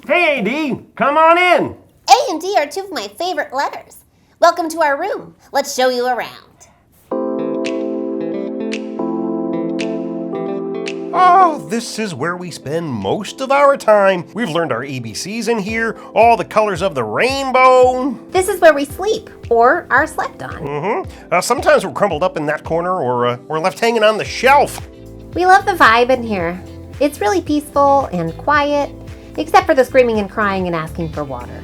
Hey, AD, come on in. A and D are two of my favorite letters. Welcome to our room. Let's show you around. Oh, this is where we spend most of our time. We've learned our ABCs in here, all the colors of the rainbow. This is where we sleep, or are slept on. Sometimes we're crumpled up in that corner or left hanging on the shelf. We love the vibe in here. It's really peaceful and quiet, except for the screaming and crying and asking for water.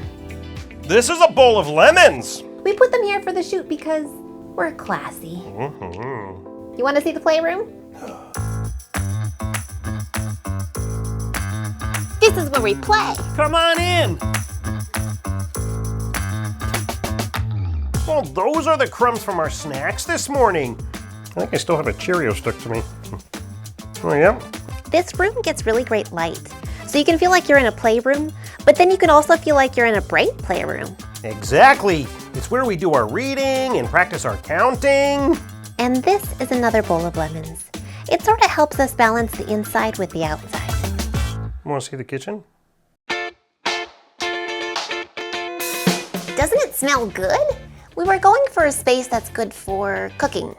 This is a bowl of lemons. We put them here for the shoot because we're classy. You want to see the playroom? This is where we play. Come on in. Well, those are the crumbs from our snacks this morning. I think I still have a Cheerio stuck to me. Oh, yeah. This room gets really great light, so you can feel like you're in a playroom, but then you can also feel like you're in a bright playroom. Exactly. It's where we do our reading and practice our counting. And this is another bowl of lemons. It sort of helps us balance the inside with the outside. Want to see the kitchen? Doesn't it smell good? We were going for a space that's good for cooking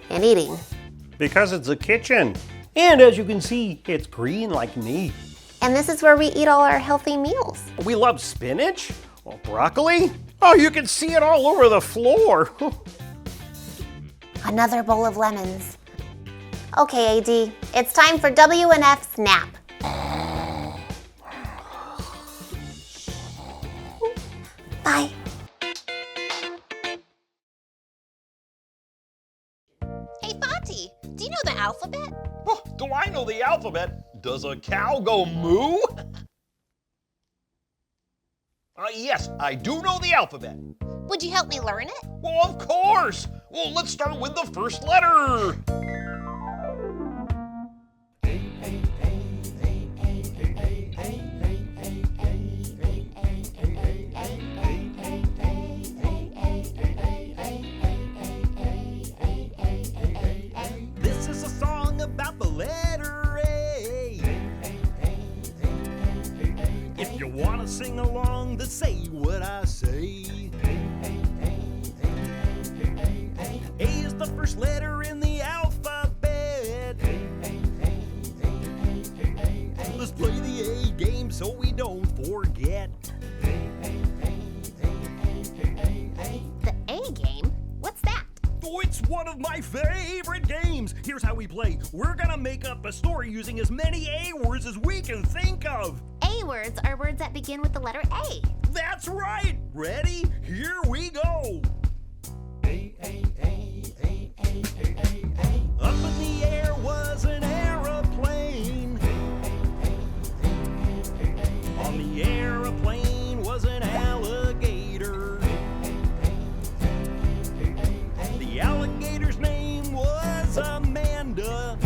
and eating. Because it's a kitchen. And as you can see, it's green like me. And this is where we eat all our healthy meals. We love spinach, or broccoli. Oh, you can see it all over the floor. Another bowl of lemons. Okay, AD, it's time for W&F's nap. Bye. Hey, Fotty, do you know the alphabet? Oh, do I know the alphabet? Does a cow go moo? Yes, I do know the alphabet. Would you help me learn it? Well, of course. Well, let's start with the first letter. This is a song about the letter A. If you want to sing along, then say what I say. A is the first letter in the alphabet. Let's play the A game so we don't forget. The A game? What's that? Oh, it's one of my favorite games. Here's how we play. We're gonna make up a story using as many A words as we can think of. A words are words that begin with the letter A. That's right. Ready? Here we go. Up in the air was an aeroplane. On the aeroplane was an alligator. The alligator's name was Amanda.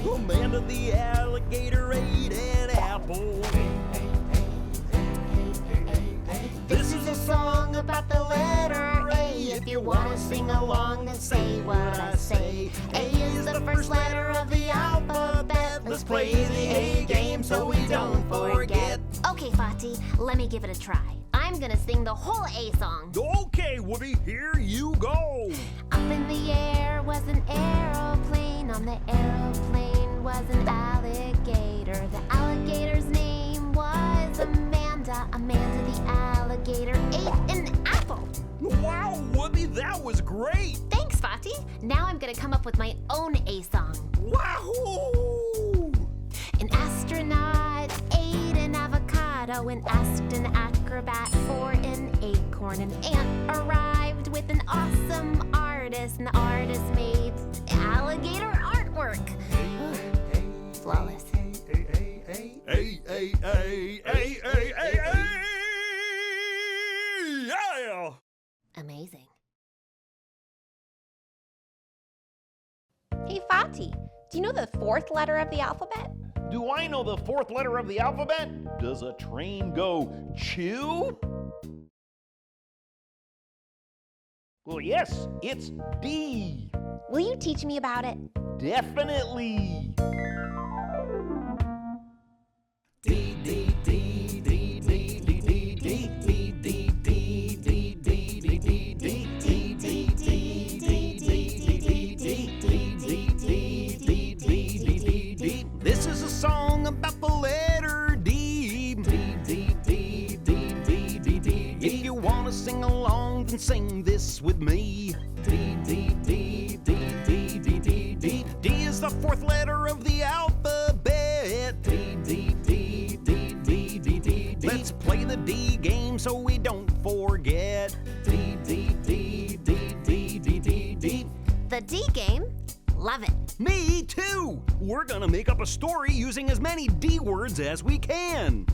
Amanda the alligator ate an apple. This is a song about the letter A. If you want to sing along, then say what I say. A is the first letter of the alphabet. Let's play the A game so we don't forget. Okay, Fotty, let me give it a try. I'm gonna sing the whole A song. Okay, Wooby, here you go. Up in the air was an aeroplane. On the aeroplane was an alligator. The alligator's name was Amanda. Amanda the alligator ate an apple. Wow, Wooby, that was great. Thanks, Fotty. Now I'm gonna come up with my own A song. Wahoo! An astronaut ate an avocado and asked an acrobat for an acorn. An ant arrived with an awesome artist, and the artist made alligator artwork. Flawless. Yeah! Amazing. Hey, Fotty, do you know the fourth letter of the alphabet? Do I know the fourth letter of the alphabet? Does a train go chew? Well, yes, it's D. Will you teach me about it? Definitely. letter of the alphabet. D, D, D, D, D, D, D, D. Let's play the D game so we don't forget. D, D, D, D, D, D, D, D. The D game? Love it. Me too! We're gonna make up a story using as many D words as we can.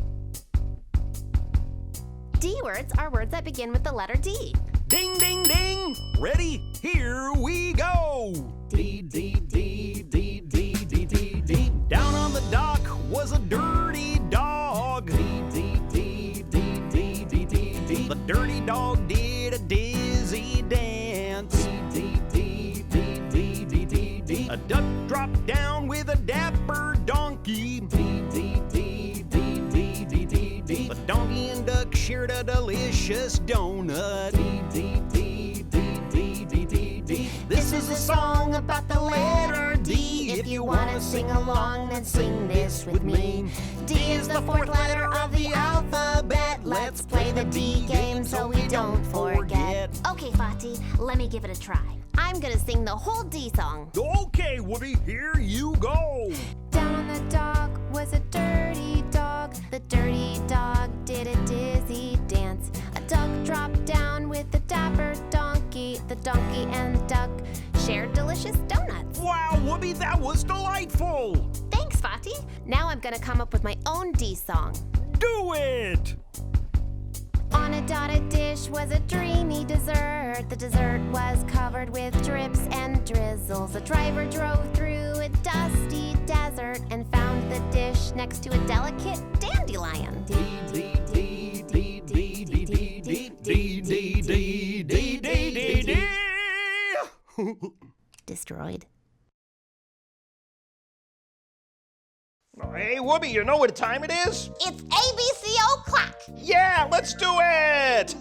D words are words that begin with the letter D. Ding, ding, ding! Ready? Here we go! D, D, D, D, D, D, D, D. Down on the dock was a dirty dog. D, D, D, D, D, D, D, D. The dirty dog did a dizzy dance. D, D, D, D, D, D, D. A duck dropped down with a dapper donkey. D, D, D, D, D, D, D, D. The donkey and duck shared a delicious donut. D, D, D, D, D, D, D, D. This is a song about the letter D. If you wanna sing along, then sing this with me. D is the fourth letter of the alphabet. Let's play the D game so we don't forget. Okay, Fotty, let me give it a try. I'm gonna sing the whole D song. Okay, Wooby, here you go. Down on the dock was a dirty dog. The dirty dog did a dizzy dance. A duck dropped down with a dapper donkey. The donkey and duck shared delicious donuts. Wow, Wooby, that was delightful. Thanks, Fotty. Now I'm gonna come up with my own D song. Do it. On a dotted dish was a dreamy dessert. The dessert was covered with drips and drizzles. The driver drove through a dusty desert and found the dish next to a delicate dandelion. D, D, D, D, D, D, D, D, D, D, D, D, D, D. Destroyed. Hey, Wooby, you know what time it is? It's ABC o'clock. Yeah, let's do it!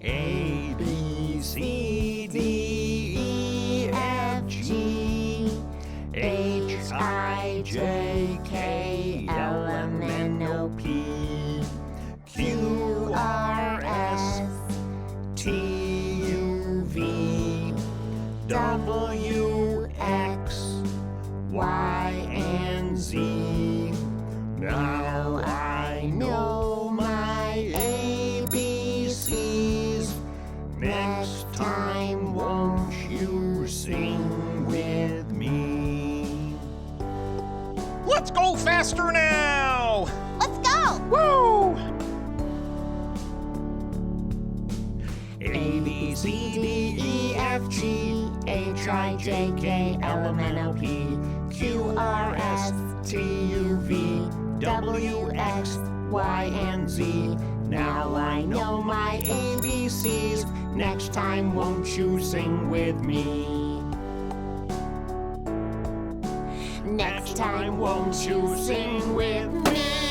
A, B, C, D, E, F, G, H, I, J, K, L, M, N, O, P, Q, R, S, T, U, V, W, X, Y, and Z. Now I know my ABCs. Next time, won't you sing with me? Let's go faster now! Let's go. Woo! A, B, C, D, E, F, G, H, I, J, K, L, M, N, O, P, Q, R, S, T, U, V, W, X, Y, and Z. Now I know my ABCs. Next time, won't you sing with me? Next time, won't you sing with me?